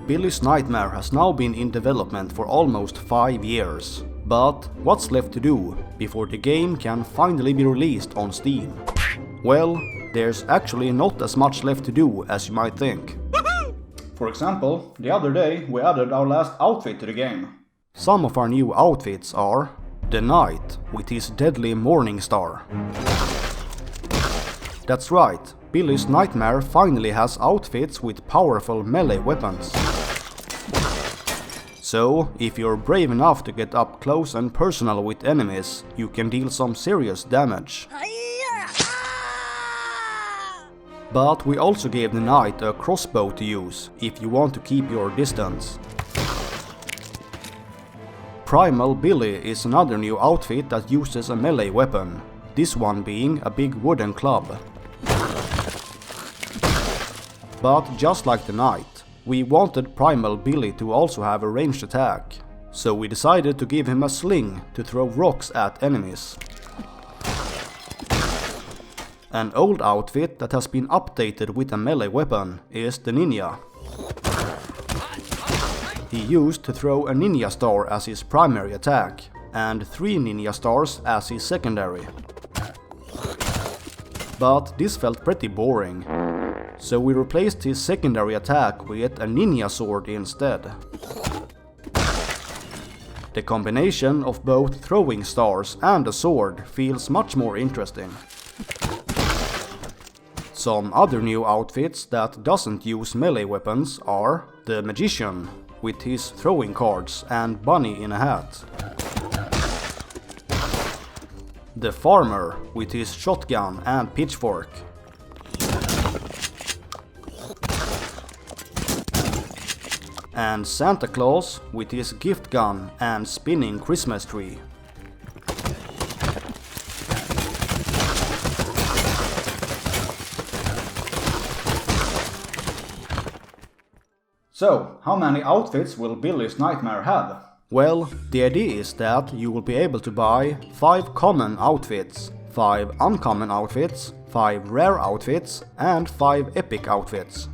Billy's Nightmare has now been in development for almost 5 years. But what's left to do before the game can finally be released on Steam? Well, there's actually not as much left to do as you might think. For example, the other day we added our last outfit to the game. Some of our new outfits are the Knight with his deadly Morning Star. That's right, Billy's Nightmare finally has outfits with powerful melee weapons. So, if you're brave enough to get up close and personal with enemies, you can deal some serious damage. But we also gave the Knight a crossbow to use, if you want to keep your distance. Primal Billy is another new outfit that uses a melee weapon, this one being a big wooden club. But just like the Knight, we wanted Primal Billy to also have a ranged attack, so we decided to give him a sling to throw rocks at enemies. An old outfit that has been updated with a melee weapon is the Ninja. He used to throw a Ninja Star as his primary attack, and 3 Ninja Stars as his secondary. But this felt pretty boring, so we replaced his secondary attack with a Ninja Sword instead. The combination of both throwing stars and a sword feels much more interesting. Some other new outfits that doesn't use melee weapons are the Magician, with his throwing cards and bunny in a hat. The Farmer, with his shotgun and pitchfork. And Santa Claus, with his gift gun and spinning Christmas tree. So, how many outfits will Billy's Nightmare have? Well, the idea is that you will be able to buy 5 common outfits, 5 uncommon outfits, 5 rare outfits, and 5 epic outfits.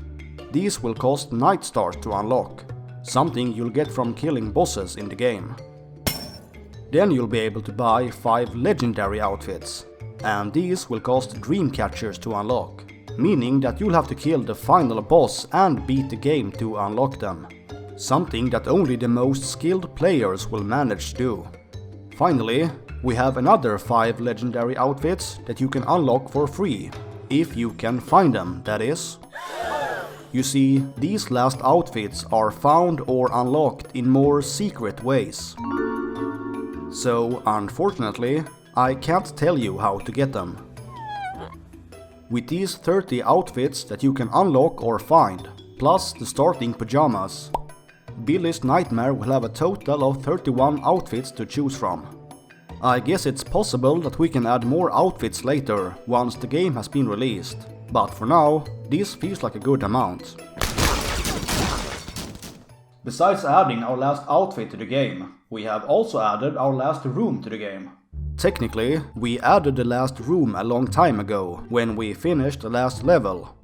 These will cost Night Stars to unlock, something you'll get from killing bosses in the game. Then you'll be able to buy 5 legendary outfits, and these will cost Dream Catchers to unlock, meaning that you'll have to kill the final boss and beat the game to unlock them. Something that only the most skilled players will manage to do. Finally, we have another 5 legendary outfits that you can unlock for free, if you can find them, that is. You see, these last outfits are found or unlocked in more secret ways. So, unfortunately, I can't tell you how to get them. With these 30 outfits that you can unlock or find, plus the starting pyjamas, Billy's Nightmare will have a total of 31 outfits to choose from. I guess it's possible that we can add more outfits later, once the game has been released, but for now, this feels like a good amount. Besides adding our last outfit to the game, we have also added our last room to the game. Technically, we added the last room a long time ago, when we finished the last level.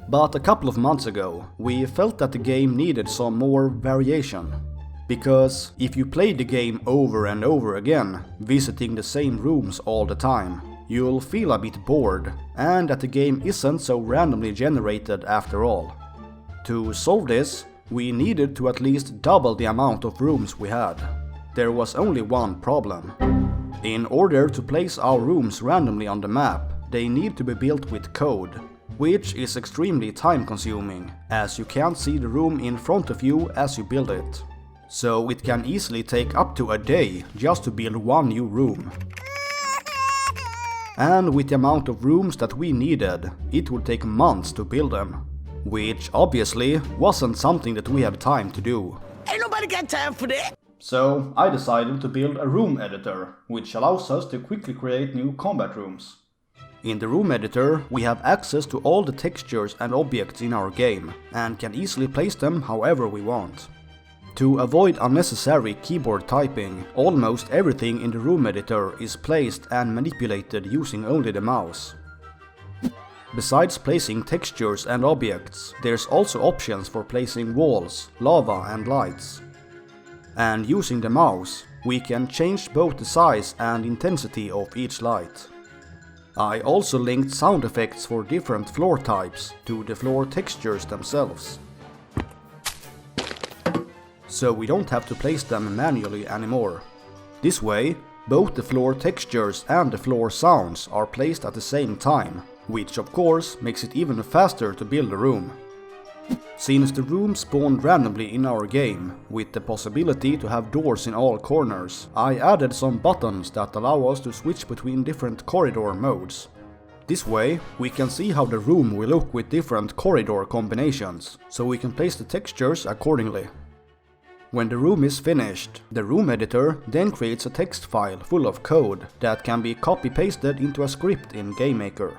But a couple of months ago, we felt that the game needed some more variation. Because if you play the game over and over again, visiting the same rooms all the time, you'll feel a bit bored, and that the game isn't so randomly generated after all. To solve this, we needed to at least double the amount of rooms we had. There was only one problem. In order to place our rooms randomly on the map, they need to be built with code, which is extremely time consuming, as you can't see the room in front of you as you build it. So it can easily take up to a day just to build one new room. And with the amount of rooms that we needed, it would take months to build them. Which obviously wasn't something that we had time to do. Ain't nobody got time for that! So I decided to build a room editor, which allows us to quickly create new combat rooms. In the room editor, we have access to all the textures and objects in our game, and can easily place them however we want. To avoid unnecessary keyboard typing, almost everything in the room editor is placed and manipulated using only the mouse. Besides placing textures and objects, there's also options for placing walls, lava and lights. And using the mouse, we can change both the size and intensity of each light. I also linked sound effects for different floor types to the floor textures themselves. So we don't have to place them manually anymore. This way, both the floor textures and the floor sounds are placed at the same time, which of course makes it even faster to build a room. Since the room spawned randomly in our game, with the possibility to have doors in all corners, I added some buttons that allow us to switch between different corridor modes. This way, we can see how the room will look with different corridor combinations, so we can place the textures accordingly. When the room is finished, the room editor then creates a text file full of code that can be copy-pasted into a script in GameMaker.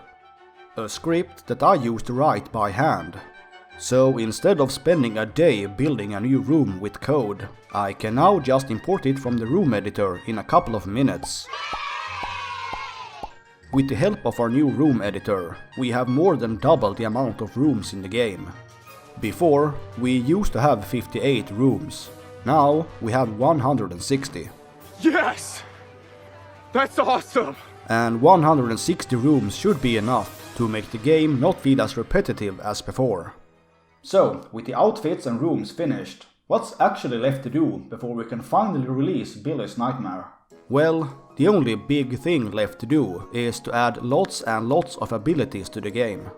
A script that I used to write by hand. So instead of spending a day building a new room with code, I can now just import it from the room editor in a couple of minutes. With the help of our new room editor, we have more than double the amount of rooms in the game. Before, we used to have 58 rooms. Now we have 160. Yes! That's awesome! And 160 rooms should be enough to make the game not feel as repetitive as before. So, with the outfits and rooms finished, what's actually left to do before we can finally release Billy's Nightmare? Well, the only big thing left to do is to add lots and lots of abilities to the game.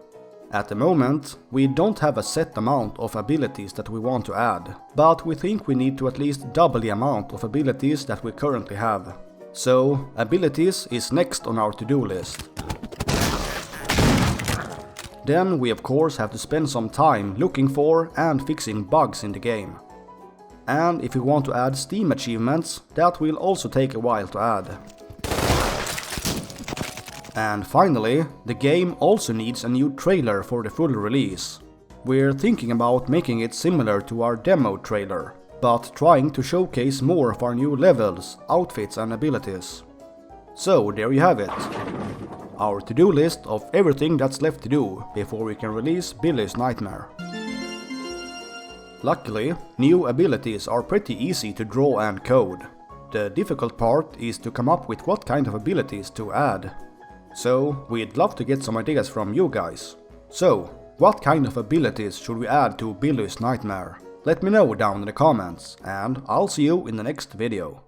At the moment, we don't have a set amount of abilities that we want to add, but we think we need to at least double the amount of abilities that we currently have. So, abilities is next on our to-do list. Then we of course have to spend some time looking for and fixing bugs in the game. And if we want to add Steam achievements, that will also take a while to add. And finally, the game also needs a new trailer for the full release. We're thinking about making it similar to our demo trailer, but trying to showcase more of our new levels, outfits and abilities. So there you have it. Our to-do list of everything that's left to do before we can release Billy's Nightmare. Luckily, new abilities are pretty easy to draw and code. The difficult part is to come up with what kind of abilities to add. So, we'd love to get some ideas from you guys. So, what kind of abilities should we add to Billy's Nightmare? Let me know down in the comments, and I'll see you in the next video.